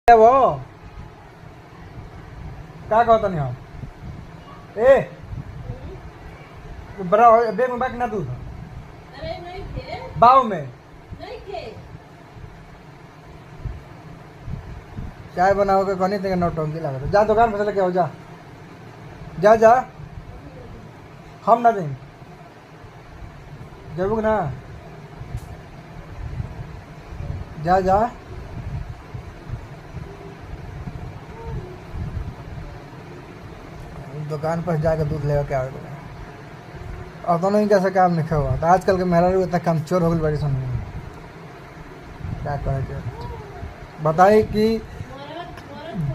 वो क्या कहता नहीं हम ए बड़ा बेग में बाकी ना दूध अरे नहीं थे, बाव में नहीं थे। चाय बनाओगे कहनी थे नौटंकी लगा जा दुकान पर लेके आओ जा जा जा हम ना दें जरूर ना जा जा दुकान पर जाकर दूध लेकर के आओगे और दोनों ही कैसे काम नहीं हुआ तो आजकल के मेहरा इतना काम चोर हो गई बड़ी सुन क्या कहे बताइए कि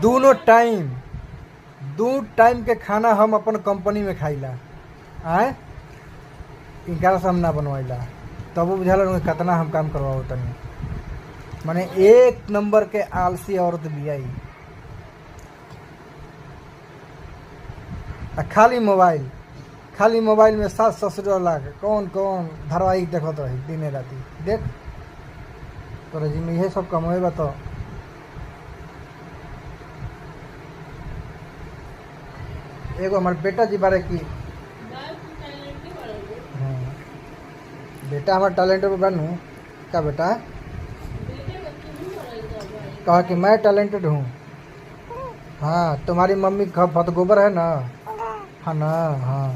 दोनों टाइम के खाना हम अपन कंपनी में खाइला आए इनका से हम ना बनवाइला तब वो बुझा कितना हम काम करवाओ तनी माने एक नंबर के आलसी औरत भी आई खाली मोबाइल में सास ससुर लाग कौन कौन धारावाहिक देखत रही दिने राती देख तोरा जी में यही सब कमेबा तो एगो हमारे बेटा जी बारे की बेटा हमारे टैलेंट पे बनू क्या बेटा कहा कि मैं टैलेंटेड हूँ हाँ तुम्हारी मम्मी का फत गोबर है ना हाँ ना हाँ